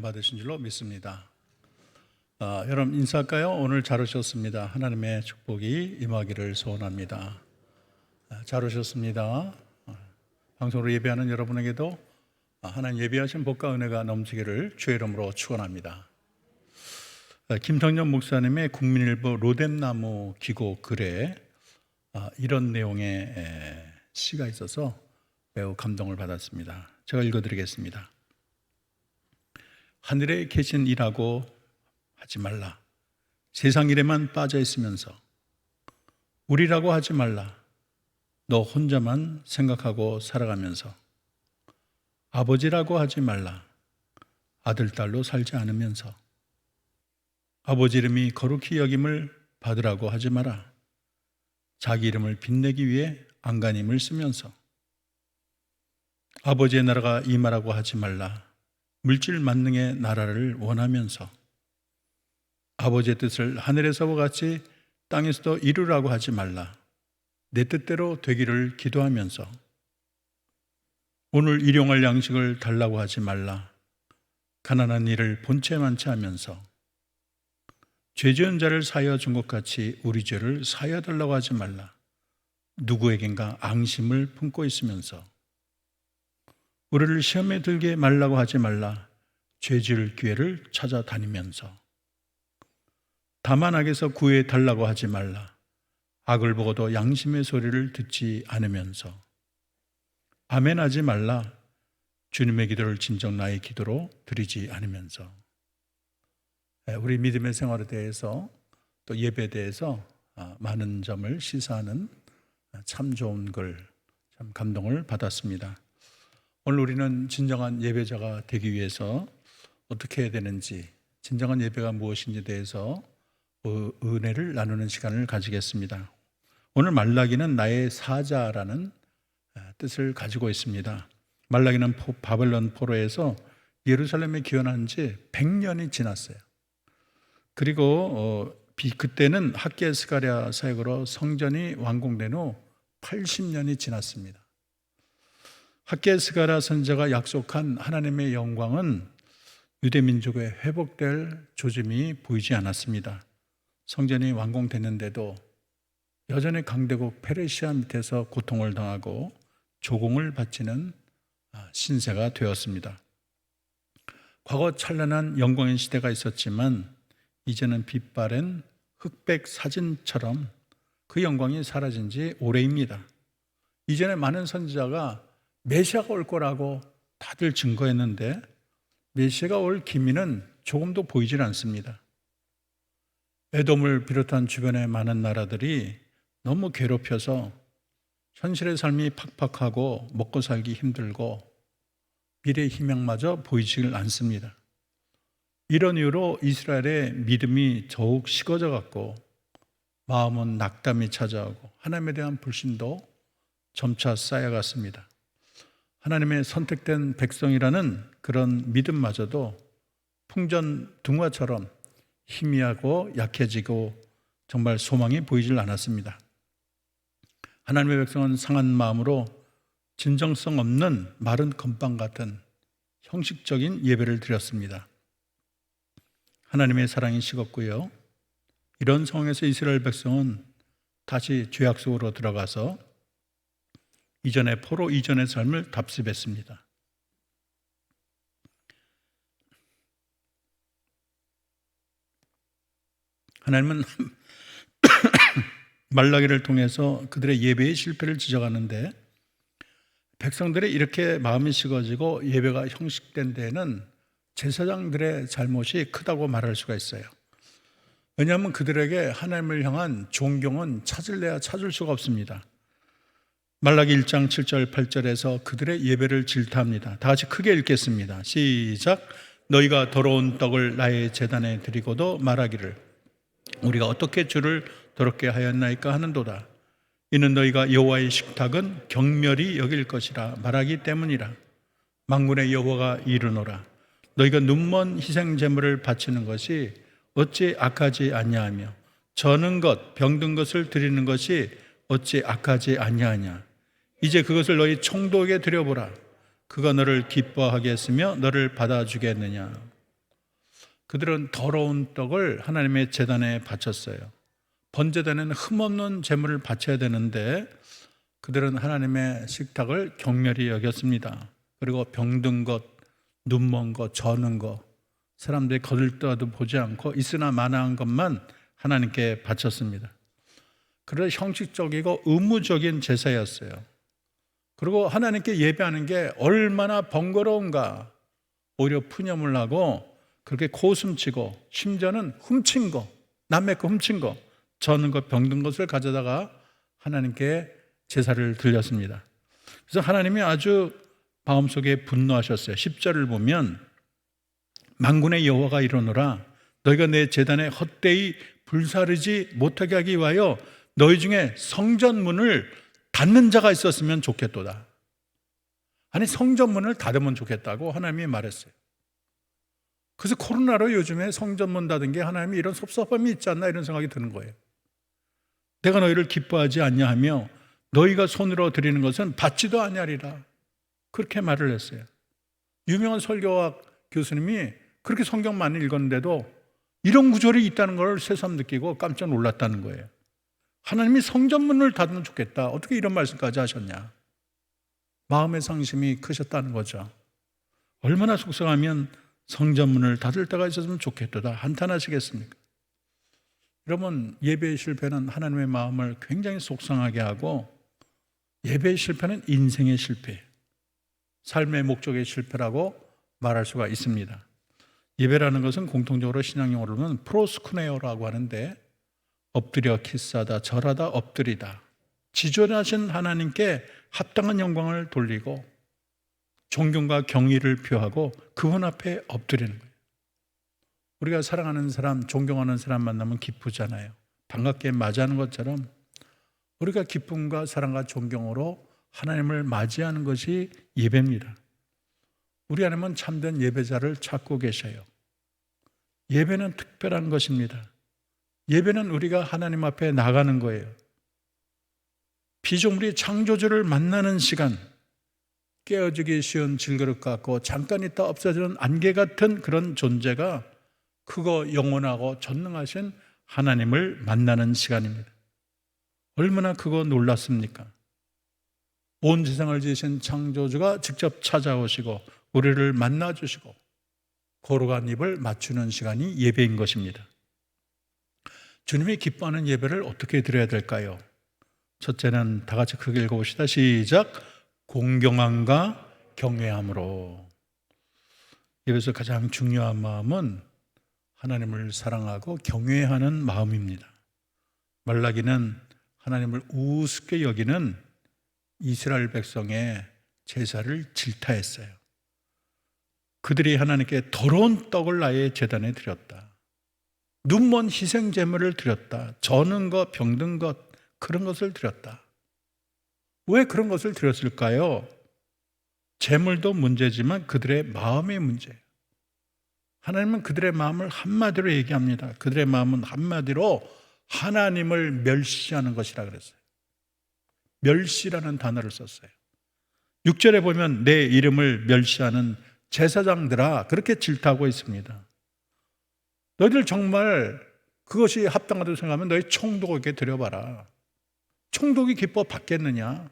받으신 줄로 믿습니다. 여러분 인사할까요? 오늘 잘 오셨습니다. 하나님의 축복이 임하기를 소원합니다. 잘 오셨습니다. 방송으로 예배하는 여러분에게도 하나님 예배하신 복과 은혜가 넘치기를 주의 이름으로 축원합니다. 김성년 목사님의 국민일보 로뎀나무 기고 글에 이런 내용의 시가 있어서 매우 감동을 받았습니다. 제가 읽어드리겠습니다. 하늘에 계신 이라고 하지 말라. 세상 일에만 빠져 있으면서 우리라고 하지 말라. 너 혼자만 생각하고 살아가면서 아버지라고 하지 말라. 아들, 딸로 살지 않으면서 아버지 이름이 거룩히 여김을 받으라고 하지 마라. 자기 이름을 빛내기 위해 안간힘을 쓰면서 아버지의 나라가 임하라고 하지 말라. 물질 만능의 나라를 원하면서 아버지의 뜻을 하늘에서와 같이 땅에서도 이루라고 하지 말라. 내 뜻대로 되기를 기도하면서 오늘 일용할 양식을 달라고 하지 말라. 가난한 이를 본체만치 하면서 죄 지은 자를 사하여 준 것 같이 우리 죄를 사하여 달라고 하지 말라. 누구에겐가 앙심을 품고 있으면서 우리를 시험에 들게 말라고 하지 말라. 죄 지을 기회를 찾아다니면서 다만 악에서 구해 달라고 하지 말라. 악을 보고도 양심의 소리를 듣지 않으면서 아멘 하지 말라. 주님의 기도를 진정 나의 기도로 드리지 않으면서 우리 믿음의 생활에 대해서 또 예배에 대해서 많은 점을 시사하는 참 좋은 글, 참 감동을 받았습니다. 오늘 우리는 진정한 예배자가 되기 위해서 어떻게 해야 되는지, 진정한 예배가 무엇인지에 대해서 은혜를 나누는 시간을 가지겠습니다. 오늘 말라기는 나의 사자라는 뜻을 가지고 있습니다. 말라기는 바벨론 포로에서 예루살렘에 귀환한 지 100년이 지났어요. 그리고 그때는 학개 스가랴 사역으로 성전이 완공된 후 80년이 지났습니다. 학개 스가랴 선지자가 약속한 하나님의 영광은 유대 민족에 회복될 조짐이 보이지 않았습니다. 성전이 완공됐는데도 여전히 강대국 페르시아 밑에서 고통을 당하고 조공을 바치는 신세가 되었습니다. 과거 찬란한 영광의 시대가 있었지만 이제는 빛바랜 흑백 사진처럼 그 영광이 사라진 지 오래입니다. 이전에 많은 선지자가 메시아가 올 거라고 다들 증거했는데 메시아가 올 기미는 조금도 보이질 않습니다. 에돔을 비롯한 주변의 많은 나라들이 너무 괴롭혀서 현실의 삶이 팍팍하고 먹고 살기 힘들고 미래의 희망마저 보이질 않습니다. 이런 이유로 이스라엘의 믿음이 더욱 식어져 갔고 마음은 낙담이 찾아오고 하나님에 대한 불신도 점차 쌓여갔습니다. 하나님의 선택된 백성이라는 그런 믿음마저도 풍전등화처럼 희미하고 약해지고 정말 소망이 보이질 않았습니다. 하나님의 백성은 상한 마음으로 진정성 없는 마른 건빵 같은 형식적인 예배를 드렸습니다. 하나님의 사랑이 식었고요. 이런 상황에서 이스라엘 백성은 다시 죄악 속으로 들어가서 이전의 포로 이전의 삶을 답습했습니다. 하나님은 말라기를 통해서 그들의 예배의 실패를 지적하는데 백성들이 이렇게 마음이 식어지고 예배가 형식된 데에는 제사장들의 잘못이 크다고 말할 수가 있어요. 왜냐하면 그들에게 하나님을 향한 존경은 찾을래야 찾을 수가 없습니다. 말라기 1장 7절 8절에서 그들의 예배를 질타합니다. 다 같이 크게 읽겠습니다. 시작. 너희가 더러운 떡을 나의 제단에 드리고도 말하기를 우리가 어떻게 주를 더럽게 하였나이까 하는도다. 이는 너희가 여호와의 식탁은 경멸히 여길 것이라 말하기 때문이라. 만군의 여호와가 이르노라. 너희가 눈먼 희생 제물을 바치는 것이 어찌 악하지 아니하며 저는 것 병든 것을 드리는 것이 어찌 악하지 아니하냐. 이제 그것을 너희 총독에게 드려보라. 그가 너를 기뻐하게 했으며 너를 받아주겠느냐. 그들은 더러운 떡을 하나님의 제단에 바쳤어요. 번제단에는 흠없는 제물을 바쳐야 되는데 그들은 하나님의 식탁을 경멸히 여겼습니다. 그리고 병든 것, 눈먼 것, 저는 것, 사람들이 거들떠도 보지 않고 있으나 마나한 것만 하나님께 바쳤습니다. 그래서 형식적이고 의무적인 제사였어요. 그리고 하나님께 예배하는 게 얼마나 번거로운가. 오히려 푸념을 하고 그렇게 고숨치고 심지어는 훔친 거, 남의 거 훔친 거, 저는 것, 병든 것을 가져다가 하나님께 제사를 드렸습니다. 그래서 하나님이 아주 마음속에 분노하셨어요. 10절을 보면 만군의 여호와가 이르노라 너희가 내 제단에 헛되이 불사르지 못하게 하기 위하여 너희 중에 성전문을 닫는 자가 있었으면 좋겠도다. 아니 성전문을 닫으면 좋겠다고 하나님이 말했어요. 그래서 코로나로 요즘에 성전문 닫은 게 하나님이 이런 섭섭함이 있지 않나 이런 생각이 드는 거예요. 내가 너희를 기뻐하지 않냐 하며 너희가 손으로 드리는 것은 받지도 아니하리라. 그렇게 말을 했어요. 유명한 설교학 교수님이 그렇게 성경 많이 읽었는데도 이런 구절이 있다는 걸 새삼 느끼고 깜짝 놀랐다는 거예요. 하나님이 성전문을 닫으면 좋겠다. 어떻게 이런 말씀까지 하셨냐. 마음의 상심이 크셨다는 거죠. 얼마나 속상하면 성전문을 닫을 때가 있었으면 좋겠다 한탄하시겠습니까? 여러분, 예배의 실패는 하나님의 마음을 굉장히 속상하게 하고 예배의 실패는 인생의 실패, 삶의 목적의 실패라고 말할 수가 있습니다. 예배라는 것은 공통적으로 신앙용어로는 프로스쿠네오라고 하는데 엎드려 키스하다, 절하다, 엎드리다, 지존하신 하나님께 합당한 영광을 돌리고 존경과 경의를 표하고 그분 앞에 엎드리는 거예요. 우리가 사랑하는 사람, 존경하는 사람 만나면 기쁘잖아요. 반갑게 맞이하는 것처럼 우리가 기쁨과 사랑과 존경으로 하나님을 맞이하는 것이 예배입니다. 우리 하나님은 참된 예배자를 찾고 계셔요. 예배는 특별한 것입니다. 예배는 우리가 하나님 앞에 나가는 거예요. 피조물이 창조주를 만나는 시간, 깨어지기 쉬운 질그릇 같고 잠깐 있다 없어지는 안개 같은 그런 존재가 크고 영원하고 전능하신 하나님을 만나는 시간입니다. 얼마나 크고 놀랐습니까? 온 세상을 지으신 창조주가 직접 찾아오시고 우리를 만나주시고 거룩한 입을 맞추는 시간이 예배인 것입니다. 주님이 기뻐하는 예배를 어떻게 드려야 될까요? 첫째는 다 같이 크게 읽어봅시다. 시작. 공경함과 경외함으로. 예배에서 가장 중요한 마음은 하나님을 사랑하고 경외하는 마음입니다. 말라기는 하나님을 우습게 여기는 이스라엘 백성의 제사를 질타했어요. 그들이 하나님께 더러운 떡을 나의 제단에 드렸다. 눈먼 희생 제물을 드렸다. 저는 것, 병든 것, 그런 것을 드렸다. 왜 그런 것을 드렸을까요? 제물도 문제지만 그들의 마음의 문제예요. 하나님은 그들의 마음을 한마디로 얘기합니다. 그들의 마음은 한마디로 하나님을 멸시하는 것이라 그랬어요. 멸시라는 단어를 썼어요. 6절에 보면 내 이름을 멸시하는 제사장들아, 그렇게 질타하고 있습니다. 너희들 정말 그것이 합당하다고 생각하면 너희 총독에게 드려봐라. 총독이 기뻐 받겠느냐?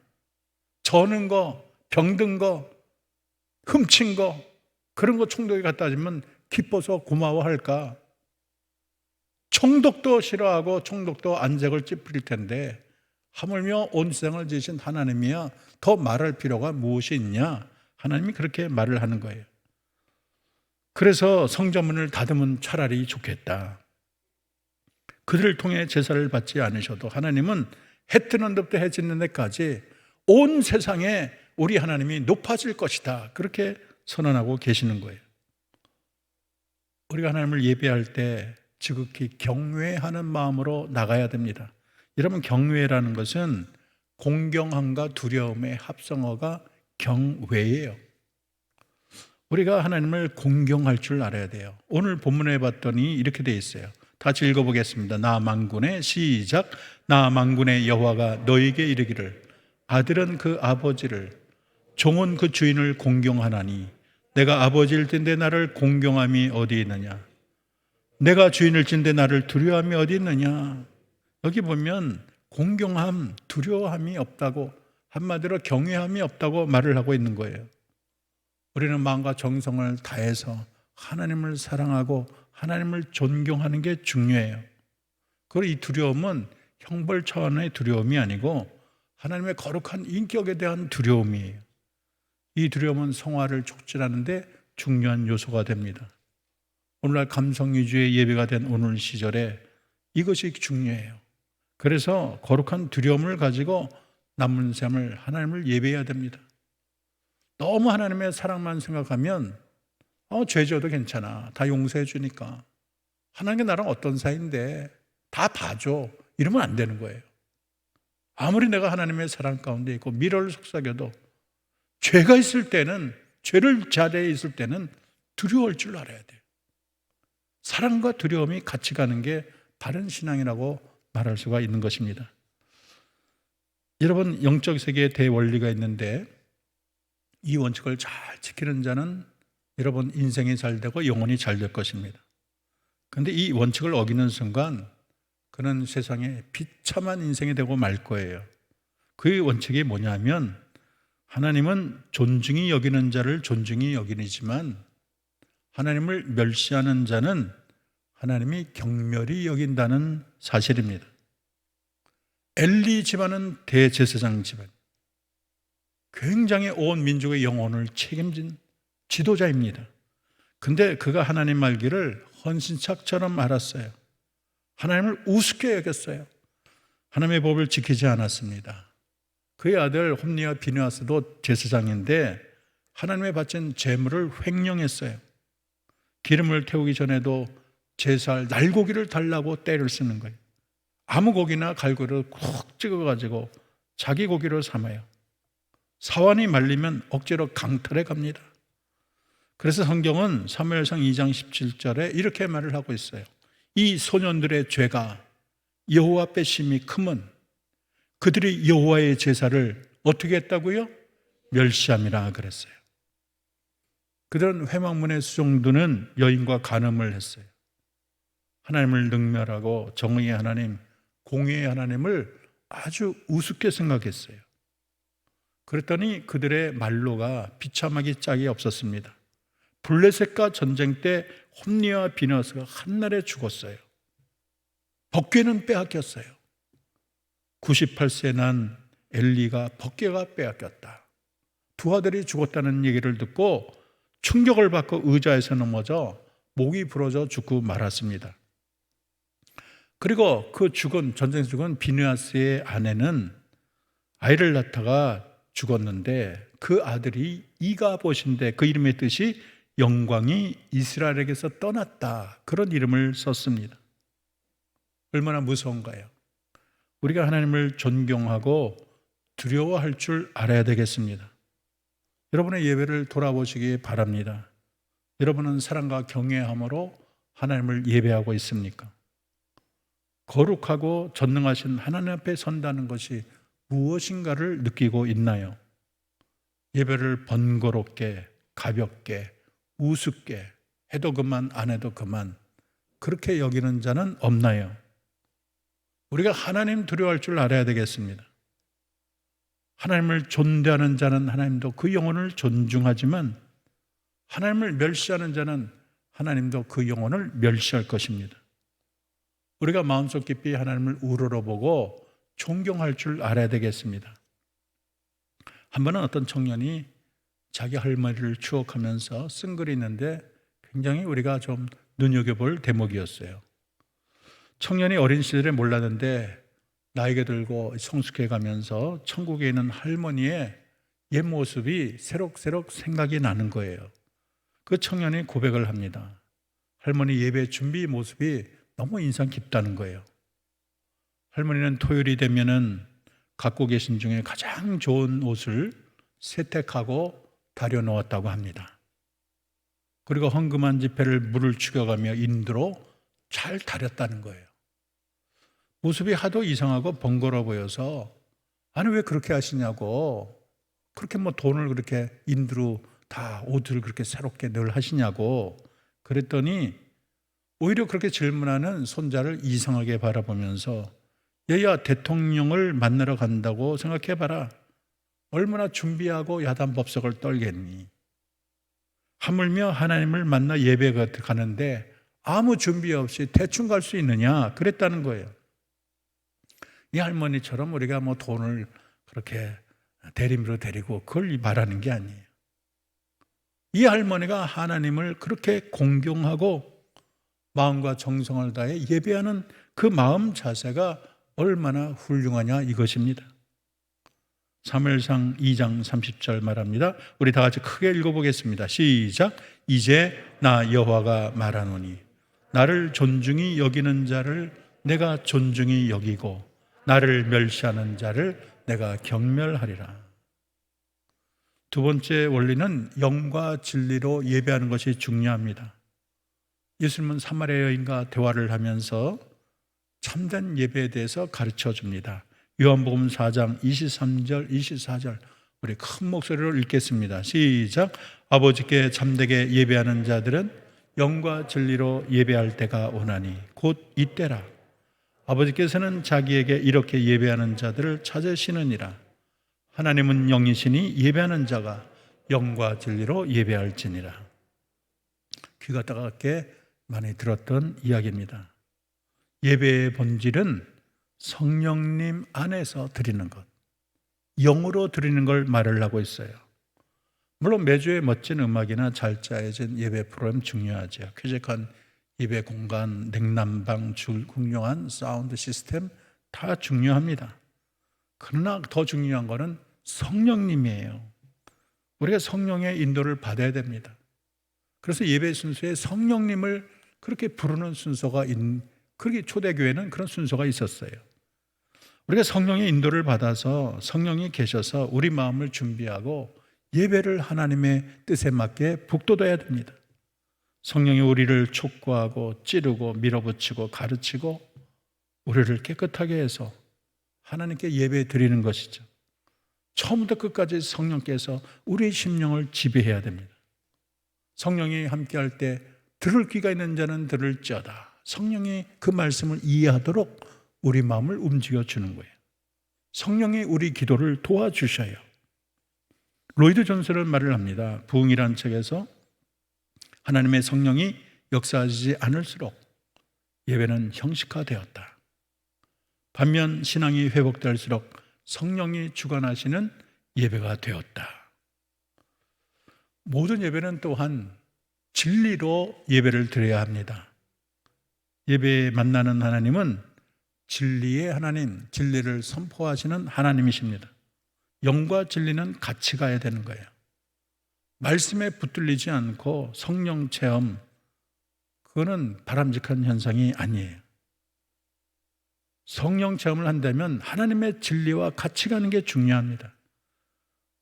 저는 거, 병든 거, 훔친 거, 그런 거 총독이 갖다 주면 기뻐서 고마워할까? 총독도 싫어하고 총독도 안색을 찌푸릴 텐데 하물며 온 세상을 지으신 하나님이야 더 말할 필요가 무엇이 있냐? 하나님이 그렇게 말을 하는 거예요. 그래서 성전문을 닫으면 차라리 좋겠다. 그들을 통해 제사를 받지 않으셔도 하나님은 해 뜨는 데부터 해 지는 데까지 온 세상에 우리 하나님이 높아질 것이다. 그렇게 선언하고 계시는 거예요. 우리가 하나님을 예배할 때 지극히 경외하는 마음으로 나가야 됩니다. 여러분, 경외라는 것은 공경함과 두려움의 합성어가 경외예요. 우리가 하나님을 공경할 줄 알아야 돼요. 오늘 본문에 봤더니 이렇게 돼 있어요. 다시 읽어보겠습니다. 나 만군의 시작. 나 만군의 여호와가 너에게 이르기를 아들은 그 아버지를 종은 그 주인을 공경하나니 내가 아버지일 텐데 나를 공경함이 어디 있느냐. 내가 주인일진데 나를 두려워함이 어디 있느냐. 여기 보면 공경함, 두려워함이 없다고, 한마디로 경외함이 없다고 말을 하고 있는 거예요. 우리는 마음과 정성을 다해서 하나님을 사랑하고 하나님을 존경하는 게 중요해요. 그리고 이 두려움은 형벌 차원의 두려움이 아니고 하나님의 거룩한 인격에 대한 두려움이에요. 이 두려움은 성화를 촉진하는데 중요한 요소가 됩니다. 오늘날 감성 위주의 예배가 된 오늘 시절에 이것이 중요해요. 그래서 거룩한 두려움을 가지고 남은 삶을 하나님을 예배해야 됩니다. 너무 하나님의 사랑만 생각하면 죄 지어도 괜찮아, 다 용서해 주니까, 하나님과 나랑 어떤 사이인데 다 봐줘, 이러면 안 되는 거예요. 아무리 내가 하나님의 사랑 가운데 있고 미래를 속삭여도 죄가 있을 때는, 죄를 자리에 있을 때는 두려워할 줄 알아야 돼요. 사랑과 두려움이 같이 가는 게 바른 신앙이라고 말할 수가 있는 것입니다. 여러분, 영적 세계에 대원리가 있는데 이 원칙을 잘 지키는 자는 여러분 인생이 잘 되고 영혼이 잘 될 것입니다. 그런데 이 원칙을 어기는 순간 그는 세상에 비참한 인생이 되고 말 거예요. 그 원칙이 뭐냐면, 하나님은 존중히 여기는 자를 존중히 여기지만 하나님을 멸시하는 자는 하나님이 경멸히 여긴다는 사실입니다. 엘리 집안은 대제사장 집안, 굉장히 온 민족의 영혼을 책임진 지도자입니다. 근데 그가 하나님 말기를 헌신착처럼 알았어요. 하나님을 우습게 여겼어요. 하나님의 법을 지키지 않았습니다. 그의 아들 홈니와 비느하스도 제사장인데 하나님의 바친 제물을 횡령했어요. 기름을 태우기 전에도 제사할 날고기를 달라고 때를 쓰는 거예요. 아무 고기나 갈고리를 콕 찍어가지고 자기 고기로 삼아요. 사환이 말리면 억지로 강탈해 갑니다. 그래서 성경은 사무엘상 2장 17절에 이렇게 말을 하고 있어요. 이 소년들의 죄가 여호와 앞에 심히 크면 그들이 여호와의 제사를 어떻게 했다고요? 멸시함이라 그랬어요. 그들은 회막문의 수종드는 여인과 간음을 했어요. 하나님을 능멸하고 정의의 하나님, 공의의 하나님을 아주 우습게 생각했어요. 그랬더니 그들의 말로가 비참하기 짝이 없었습니다. 블레셋과 전쟁 때 홈니와 비느하스가 한날에 죽었어요. 법궤는 빼앗겼어요. 98세 난 엘리가 법궤가 빼앗겼다. 두 아들이 죽었다는 얘기를 듣고 충격을 받고 의자에서 넘어져 목이 부러져 죽고 말았습니다. 그리고 그 전쟁에서 죽은 비느하스의 아내는 아이를 낳다가 죽었는데 그 아들이 이가봇인데 그 이름의 뜻이 영광이 이스라엘에게서 떠났다, 그런 이름을 썼습니다. 얼마나 무서운가요? 우리가 하나님을 존경하고 두려워할 줄 알아야 되겠습니다. 여러분의 예배를 돌아보시기 바랍니다. 여러분은 사랑과 경외함으로 하나님을 예배하고 있습니까? 거룩하고 전능하신 하나님 앞에 선다는 것이 무엇인가를 느끼고 있나요? 예배를 번거롭게, 가볍게, 우습게 해도 그만 안 해도 그만 그렇게 여기는 자는 없나요? 우리가 하나님 두려워할 줄 알아야 되겠습니다. 하나님을 존대하는 자는 하나님도 그 영혼을 존중하지만 하나님을 멸시하는 자는 하나님도 그 영혼을 멸시할 것입니다. 우리가 마음속 깊이 하나님을 우러러보고 존경할 줄 알아야 되겠습니다. 한 번은 어떤 청년이 자기 할머니를 추억하면서 쓴 글이 있는데 굉장히 우리가 좀 눈여겨볼 대목이었어요. 청년이 어린 시절에 몰랐는데 나이가 들고 성숙해 가면서 천국에 있는 할머니의 옛 모습이 새록새록 생각이 나는 거예요. 그 청년이 고백을 합니다. 할머니 예배 준비 모습이 너무 인상 깊다는 거예요. 할머니는 토요일이 되면은 갖고 계신 중에 가장 좋은 옷을 세택하고 다려놓았다고 합니다. 그리고 헌금한 지폐를 물을 죽여가며 인두로 잘 다렸다는 거예요. 모습이 하도 이상하고 번거로워 보여서 아니 왜 그렇게 하시냐고, 그렇게 뭐 돈을 그렇게 인두로 다 옷을 그렇게 새롭게 늘 하시냐고 그랬더니 오히려 그렇게 질문하는 손자를 이상하게 바라보면서 얘야 대통령을 만나러 간다고 생각해봐라. 얼마나 준비하고 야단법석을 떨겠니? 하물며 하나님을 만나 예배가 가는데 아무 준비 없이 대충 갈 수 있느냐? 그랬다는 거예요. 이 할머니처럼 우리가 뭐 돈을 그렇게 대림으로 데리고 그걸 말하는 게 아니에요. 이 할머니가 하나님을 그렇게 공경하고 마음과 정성을 다해 예배하는 그 마음 자세가 얼마나 훌륭하냐 이것입니다. 사무엘상 2장 30절 말합니다. 우리 다 같이 크게 읽어보겠습니다. 시작. 이제 나 여호와가 말하노니 나를 존중히 여기는 자를 내가 존중히 여기고 나를 멸시하는 자를 내가 경멸하리라. 두 번째 원리는 영과 진리로 예배하는 것이 중요합니다. 예수님은 사마리아 여인과 대화를 하면서 참된 예배에 대해서 가르쳐 줍니다. 요한복음 4장 23절 24절 우리 큰 목소리로 읽겠습니다. 시작. 아버지께 참되게 예배하는 자들은 영과 진리로 예배할 때가 오나니 곧 이때라. 아버지께서는 자기에게 이렇게 예배하는 자들을 찾으시느니라. 하나님은 영이시니 예배하는 자가 영과 진리로 예배할지니라. 귀가 따갑게 많이 들었던 이야기입니다. 예배의 본질은 성령님 안에서 드리는 것, 영으로 드리는 걸 말을 하고 있어요. 물론 매주에 멋진 음악이나 잘 짜여진 예배 프로그램 중요하죠. 쾌적한 예배 공간, 냉난방, 훌륭한 사운드 시스템 다 중요합니다. 그러나 더 중요한 것은 성령님이에요. 우리가 성령의 인도를 받아야 됩니다. 그래서 예배 순서에 성령님을 그렇게 부르는 순서가 그렇게 초대교회는 그런 순서가 있었어요. 우리가 성령의 인도를 받아서 성령이 계셔서 우리 마음을 준비하고 예배를 하나님의 뜻에 맞게 북돋아야 됩니다. 성령이 우리를 촉구하고 찌르고 밀어붙이고 가르치고 우리를 깨끗하게 해서 하나님께 예배 드리는 것이죠. 처음부터 끝까지 성령께서 우리의 심령을 지배해야 됩니다. 성령이 함께할 때 들을 귀가 있는 자는 들을지어다. 성령이 그 말씀을 이해하도록 우리 마음을 움직여주는 거예요. 성령이 우리 기도를 도와주셔요. 로이드 존슨은 말을 합니다. 부흥이라는 책에서 하나님의 성령이 역사하지 않을수록 예배는 형식화되었다. 반면 신앙이 회복될수록 성령이 주관하시는 예배가 되었다. 모든 예배는 또한 진리로 예배를 드려야 합니다. 예배에 만나는 하나님은 진리의 하나님, 진리를 선포하시는 하나님이십니다. 영과 진리는 같이 가야 되는 거예요. 말씀에 붙들리지 않고 성령 체험, 그거는 바람직한 현상이 아니에요. 성령 체험을 한다면 하나님의 진리와 같이 가는 게 중요합니다.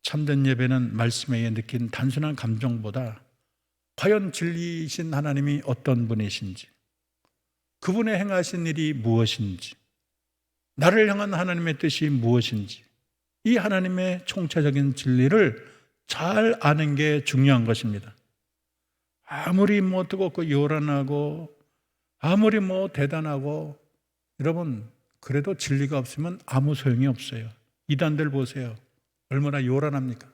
참된 예배는 말씀에 의해 느낀 단순한 감정보다 과연 진리이신 하나님이 어떤 분이신지, 그분의 행하신 일이 무엇인지, 나를 향한 하나님의 뜻이 무엇인지, 이 하나님의 총체적인 진리를 잘 아는 게 중요한 것입니다. 아무리 뜨겁고 요란하고 아무리 대단하고, 여러분 그래도 진리가 없으면 아무 소용이 없어요. 이단들 보세요. 얼마나 요란합니까?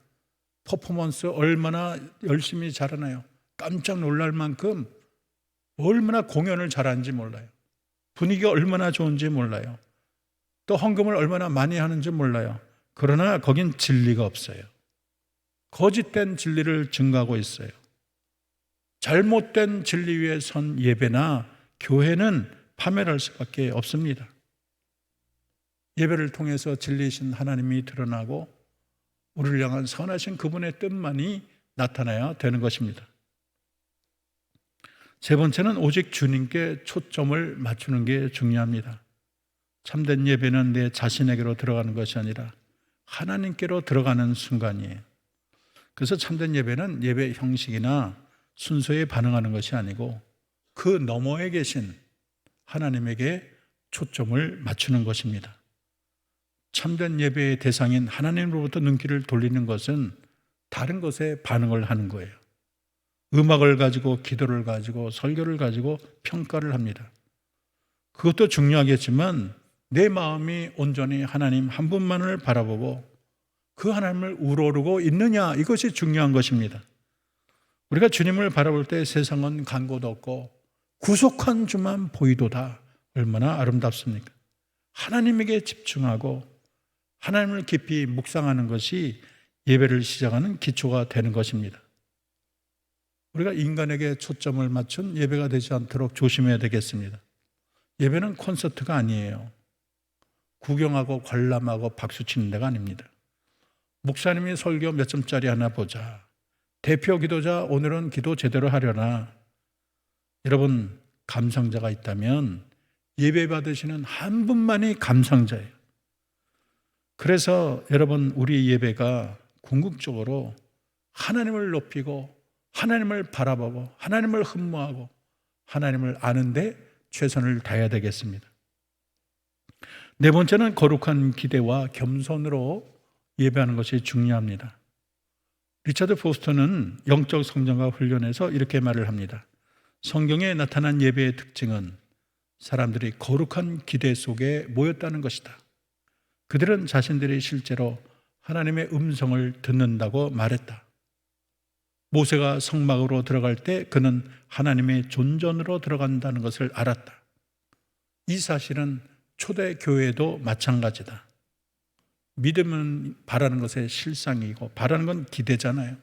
퍼포먼스 얼마나 열심히 잘하나요? 깜짝 놀랄 만큼 얼마나 공연을 잘하는지 몰라요. 분위기가 얼마나 좋은지 몰라요. 또 헌금을 얼마나 많이 하는지 몰라요. 그러나 거긴 진리가 없어요. 거짓된 진리를 증거하고 있어요. 잘못된 진리 위에 선 예배나 교회는 파멸할 수밖에 없습니다. 예배를 통해서 진리이신 하나님이 드러나고 우리를 향한 선하신 그분의 뜻만이 나타나야 되는 것입니다. 세 번째는 오직 주님께 초점을 맞추는 게 중요합니다. 참된 예배는 내 자신에게로 들어가는 것이 아니라 하나님께로 들어가는 순간이에요. 그래서 참된 예배는 예배 형식이나 순서에 반응하는 것이 아니고 그 너머에 계신 하나님에게 초점을 맞추는 것입니다. 참된 예배의 대상인 하나님으로부터 눈길을 돌리는 것은 다른 것에 반응을 하는 거예요. 음악을 가지고, 기도를 가지고, 설교를 가지고 평가를 합니다. 그것도 중요하겠지만 내 마음이 온전히 하나님 한 분만을 바라보고 그 하나님을 우러르고 있느냐, 이것이 중요한 것입니다. 우리가 주님을 바라볼 때 세상은 간 곳 없고 구속한 주만 보이도다. 얼마나 아름답습니까? 하나님에게 집중하고 하나님을 깊이 묵상하는 것이 예배를 시작하는 기초가 되는 것입니다. 우리가 인간에게 초점을 맞춘 예배가 되지 않도록 조심해야 되겠습니다. 예배는 콘서트가 아니에요. 구경하고 관람하고 박수 치는 데가 아닙니다. 목사님이 설교 몇 점짜리 하나 보자. 대표 기도자 오늘은 기도 제대로 하려나. 여러분, 감상자가 있다면 예배 받으시는 한 분만이 감상자예요. 그래서 여러분, 우리 예배가 궁극적으로 하나님을 높이고 하나님을 바라보고 하나님을 흠모하고 하나님을 아는데 최선을 다해야 되겠습니다. 네 번째는 거룩한 기대와 겸손으로 예배하는 것이 중요합니다. 리차드 포스터는 영적 성장과 훈련에서 이렇게 말을 합니다. 성경에 나타난 예배의 특징은 사람들이 거룩한 기대 속에 모였다는 것이다. 그들은 자신들이 실제로 하나님의 음성을 듣는다고 말했다. 모세가 성막으로 들어갈 때 그는 하나님의 존전으로 들어간다는 것을 알았다. 이 사실은 초대 교회도 마찬가지다. 믿음은 바라는 것의 실상이고 바라는 건 기대잖아요.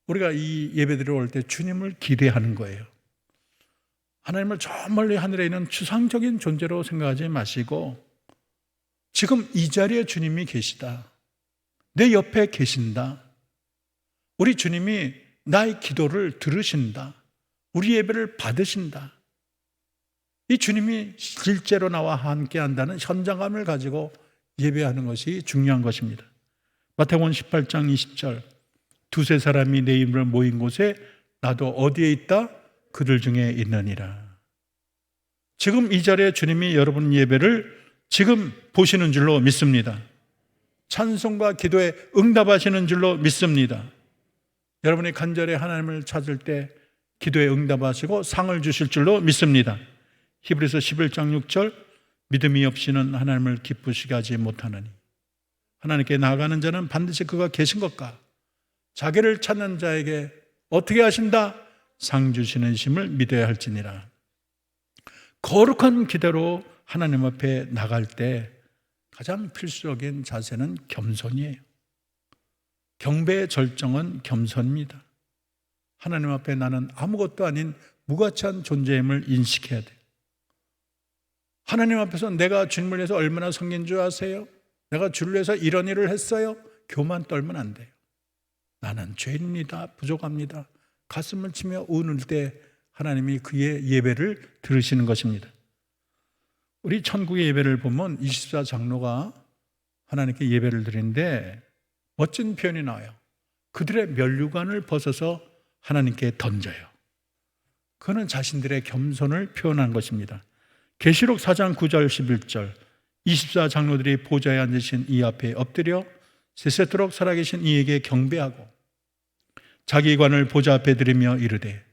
우리가 이 예배드리러 올 때 주님을 기대하는 거예요. 하나님을 저 멀리 하늘에 있는 추상적인 존재로 생각하지 마시고 지금 이 자리에 주님이 계시다. 내 옆에 계신다. 우리 주님이 나의 기도를 들으신다. 우리 예배를 받으신다. 이 주님이 실제로 나와 함께 한다는 현장감을 가지고 예배하는 것이 중요한 것입니다. 마태복음 18장 20절, 두세 사람이 내 이름으로 모인 곳에 나도 어디에 있다? 그들 중에 있느니라. 지금 이 자리에 주님이 여러분 예배를 지금 보시는 줄로 믿습니다. 찬송과 기도에 응답하시는 줄로 믿습니다. 여러분이 간절히 하나님을 찾을 때 기도에 응답하시고 상을 주실 줄로 믿습니다. 히브리서 11장 6절, 믿음이 없이는 하나님을 기쁘시게 하지 못하느니 하나님께 나아가는 자는 반드시 그가 계신 것과 자기를 찾는 자에게 어떻게 하신다? 상 주시는 심을 믿어야 할지니라. 거룩한 기대로 하나님 앞에 나갈 때 가장 필수적인 자세는 겸손이에요. 경배의 절정은 겸손입니다. 하나님 앞에 나는 아무것도 아닌 무가치한 존재임을 인식해야 돼요. 하나님 앞에서 내가 주님을 위해서 얼마나 섬긴 줄 아세요? 내가 주를 위해서 이런 일을 했어요? 교만 떨면 안 돼요. 나는 죄인입니다. 부족합니다. 가슴을 치며 우는 때 하나님이 그의 예배를 들으시는 것입니다. 우리 천국의 예배를 보면 24장로가 하나님께 예배를 드리는데 멋진 표현이 나와요. 그들의 면류관을 벗어서 하나님께 던져요. 그는 자신들의 겸손을 표현한 것입니다. 계시록 4장 9절 11절, 24장로들이 보좌에 앉으신 이 앞에 엎드려 세세토록 살아계신 이에게 경배하고 자기 관을 보좌 앞에 드리며 이르되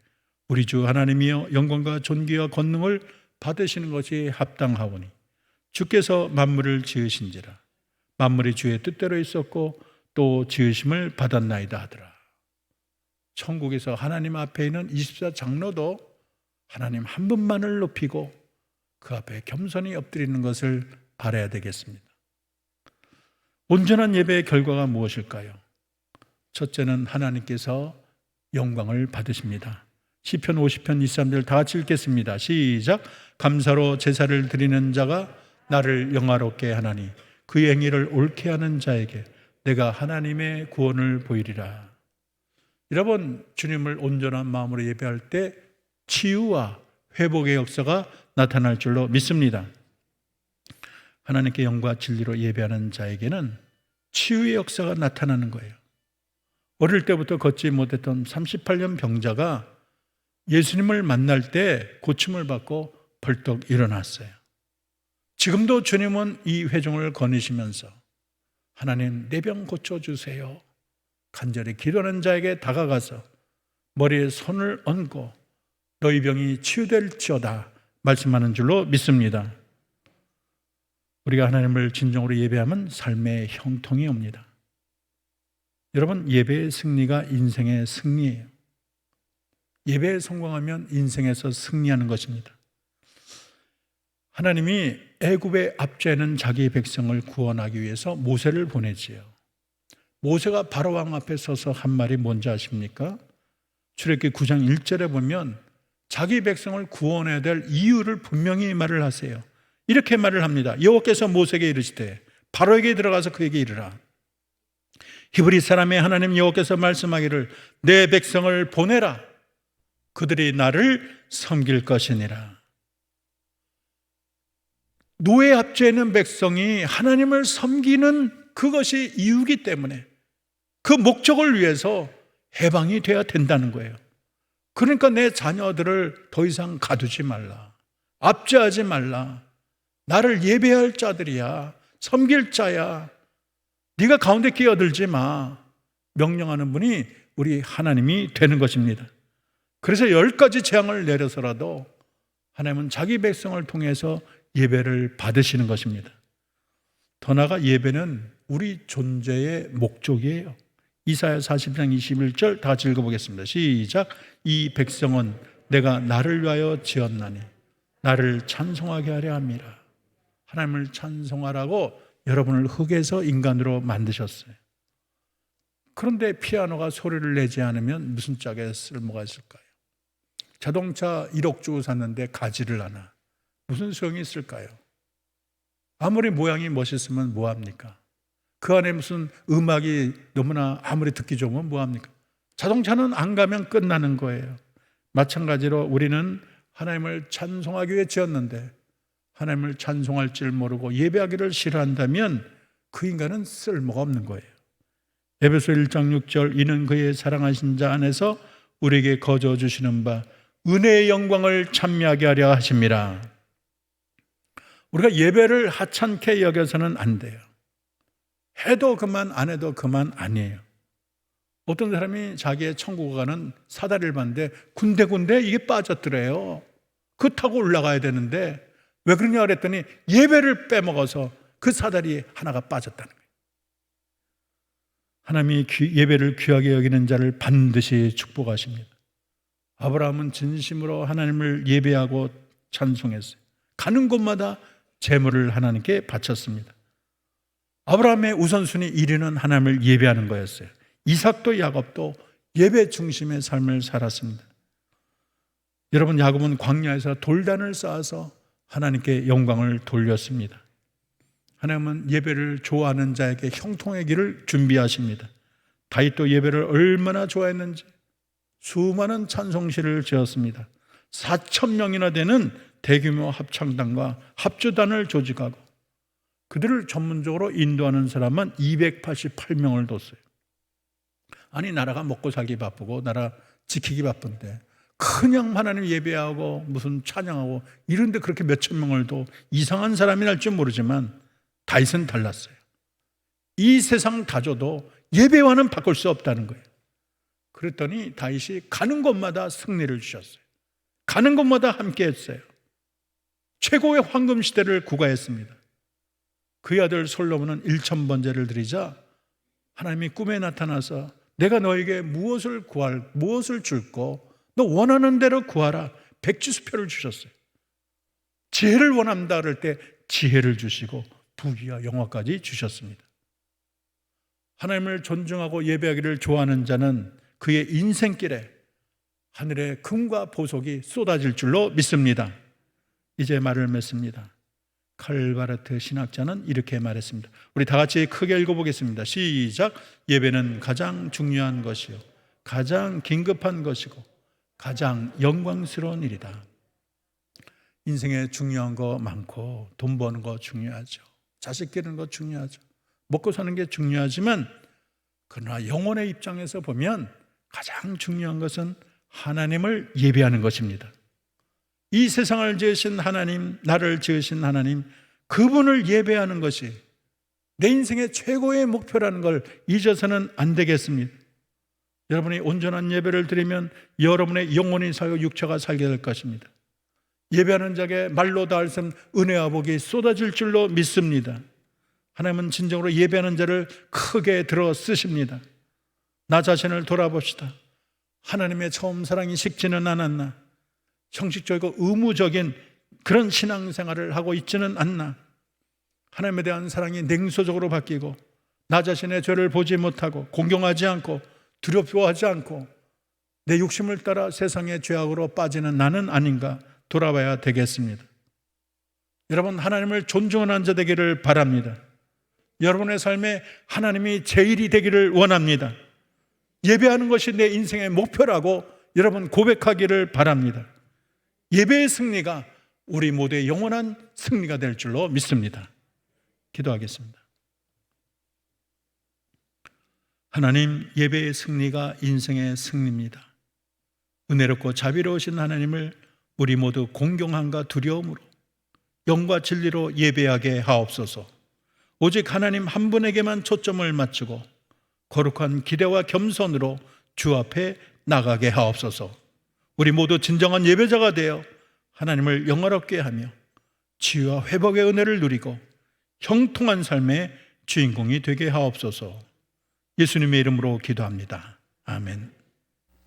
우리 주 하나님이여 영광과 존귀와 권능을 받으시는 것이 합당하오니 주께서 만물을 지으신지라. 만물이 주의 뜻대로 있었고 또 지으심을 받았나이다 하더라. 천국에서 하나님 앞에 있는 24장로도 하나님 한 분만을 높이고 그 앞에 겸손히 엎드리는 것을 바라야 되겠습니다. 온전한 예배의 결과가 무엇일까요? 첫째는 하나님께서 영광을 받으십니다. 시편 50편 23절 다 같이 읽겠습니다. 시작. 감사로 제사를 드리는 자가 나를 영화롭게 하나니 그의 행위를 옳게 하는 자에게 내가 하나님의 구원을 보이리라. 여러분, 주님을 온전한 마음으로 예배할 때 치유와 회복의 역사가 나타날 줄로 믿습니다. 하나님께 영과 진리로 예배하는 자에게는 치유의 역사가 나타나는 거예요. 어릴 때부터 걷지 못했던 38년 병자가 예수님을 만날 때 고침을 받고 벌떡 일어났어요. 지금도 주님은 이 회중을 거느시면서 하나님 내 병 고쳐주세요. 간절히 기도하는 자에게 다가가서 머리에 손을 얹고 너희 병이 치유될지어다 말씀하는 줄로 믿습니다. 우리가 하나님을 진정으로 예배하면 삶의 형통이 옵니다. 여러분, 예배의 승리가 인생의 승리예요. 예배에 성공하면 인생에서 승리하는 것입니다. 하나님이 애굽의 압제하는 자기 백성을 구원하기 위해서 모세를 보내지요. 모세가 바로왕 앞에 서서 한 말이 뭔지 아십니까? 출애굽기 9장 1절에 보면 자기 백성을 구원해야 될 이유를 분명히 말을 하세요. 이렇게 말을 합니다. 여호와께서 모세에게 이르시되 바로에게 들어가서 그에게 이르라. 히브리 사람의 하나님 여호와께서 말씀하기를 내 백성을 보내라. 그들이 나를 섬길 것이니라. 노예 압제에 있는 백성이 하나님을 섬기는 그것이 이유이기 때문에 그 목적을 위해서 해방이 되어야 된다는 거예요. 그러니까 내 자녀들을 더 이상 가두지 말라. 압제하지 말라. 나를 예배할 자들이야. 섬길 자야. 네가 가운데 끼어들지 마. 명령하는 분이 우리 하나님이 되는 것입니다. 그래서 10가지 재앙을 내려서라도 하나님은 자기 백성을 통해서 예배를 받으시는 것입니다. 더 나아가 예배는 우리 존재의 목적이에요. 이사야 40장 21절 다 같이 읽어보겠습니다. 시작. 이 백성은 내가 나를 위하여 지었나니 나를 찬송하게 하려 함이라. 하나님을 찬송하라고 여러분을 흙에서 인간으로 만드셨어요. 그런데 피아노가 소리를 내지 않으면 무슨 짝에 쓸모가 있을까요? 자동차 1억 주고 샀는데 가지를 않아. 무슨 소용이 있을까요? 아무리 모양이 멋있으면 뭐합니까? 그 안에 무슨 음악이 너무나 아무리 듣기 좋으면 뭐합니까? 자동차는 안 가면 끝나는 거예요. 마찬가지로 우리는 하나님을 찬송하기 위해 지었는데 하나님을 찬송할 줄 모르고 예배하기를 싫어한다면 그 인간은 쓸모가 없는 거예요. 에베소 1장 6절 이는 그의 사랑하신 자 안에서 우리에게 거저 주시는 바 은혜의 영광을 찬미하게 하려 하심이라. 우리가 예배를 하찮게 여겨서는 안 돼요. 해도 그만 안 해도 그만 아니에요. 어떤 사람이 자기의 천국 가는 사다리를 봤는데 군데군데 이게 빠졌더래요. 그거 타고 올라가야 되는데 왜 그러냐 그랬더니 예배를 빼먹어서 그 사다리에 하나가 빠졌다는 거예요. 하나님이 예배를 귀하게 여기는 자를 반드시 축복하십니다. 아브라함은 진심으로 하나님을 예배하고 찬송했어요. 가는 곳마다 제물을 하나님께 바쳤습니다. 아브라함의 우선순위 1위는 하나님을 예배하는 거였어요. 이삭도 야곱도 예배 중심의 삶을 살았습니다. 여러분, 야곱은 광야에서 돌단을 쌓아서 하나님께 영광을 돌렸습니다. 하나님은 예배를 좋아하는 자에게 형통의 길을 준비하십니다. 다윗도 예배를 얼마나 좋아했는지 수많은 찬송시를 지었습니다. 4,000명이나 되는 대규모 합창단과 합주단을 조직하고 그들을 전문적으로 인도하는 사람만 288명을 뒀어요. 아니, 나라가 먹고 살기 바쁘고 나라 지키기 바쁜데 그냥 하나님 예배하고 무슨 찬양하고 이런데 그렇게 몇천 명을 둬. 이상한 사람이 날 줄 모르지만 다윗은 달랐어요. 이 세상 다 줘도 예배와는 바꿀 수 없다는 거예요. 그랬더니 다윗이 가는 곳마다 승리를 주셨어요. 가는 곳마다 함께 했어요. 최고의 황금 시대를 구가했습니다. 그의 아들 솔로몬은 1,000번제를 드리자 하나님이 꿈에 나타나서 내가 너에게 무엇을 줄고 너 원하는 대로 구하라. 백지수표를 주셨어요. 지혜를 원한다 그럴 때 지혜를 주시고 부귀와 영화까지 주셨습니다. 하나님을 존중하고 예배하기를 좋아하는 자는 그의 인생길에 하늘의 금과 보석이 쏟아질 줄로 믿습니다. 이제 말을 맺습니다. 칼바르트 신학자는 이렇게 말했습니다. 우리 다 같이 크게 읽어보겠습니다. 시작. 예배는 가장 중요한 것이요 가장 긴급한 것이고 가장 영광스러운 일이다. 인생에 중요한 거 많고 돈 버는 거 중요하죠. 자식 기르는 거 중요하죠. 먹고 사는 게 중요하지만 그러나 영혼의 입장에서 보면 가장 중요한 것은 하나님을 예배하는 것입니다. 이 세상을 지으신 하나님, 나를 지으신 하나님, 그분을 예배하는 것이 내 인생의 최고의 목표라는 걸 잊어서는 안 되겠습니다. 여러분이 온전한 예배를 드리면 여러분의 영혼이 살고 육체가 살게 될 것입니다. 예배하는 자에게 말로 다 할 수 없는 은혜와 복이 쏟아질 줄로 믿습니다. 하나님은 진정으로 예배하는 자를 크게 들어 쓰십니다. 나 자신을 돌아봅시다. 하나님의 처음 사랑이 식지는 않았나? 형식적이고 의무적인 그런 신앙생활을 하고 있지는 않나? 하나님에 대한 사랑이 냉소적으로 바뀌고 나 자신의 죄를 보지 못하고 공경하지 않고 두렵워하지 않고 내 욕심을 따라 세상의 죄악으로 빠지는 나는 아닌가 돌아봐야 되겠습니다. 여러분, 하나님을 존중하는 자 되기를 바랍니다. 여러분의 삶에 하나님이 제일이 되기를 원합니다. 예배하는 것이 내 인생의 목표라고 여러분 고백하기를 바랍니다. 예배의 승리가 우리 모두의 영원한 승리가 될 줄로 믿습니다. 기도하겠습니다. 하나님, 예배의 승리가 인생의 승리입니다. 은혜롭고 자비로우신 하나님을 우리 모두 공경함과 두려움으로 영과 진리로 예배하게 하옵소서. 오직 하나님 한 분에게만 초점을 맞추고 거룩한 기대와 겸손으로 주 앞에 나가게 하옵소서. 우리 모두 진정한 예배자가 되어 하나님을 영화롭게 하며 치유와 회복의 은혜를 누리고 형통한 삶의 주인공이 되게 하옵소서. 예수님의 이름으로 기도합니다. 아멘.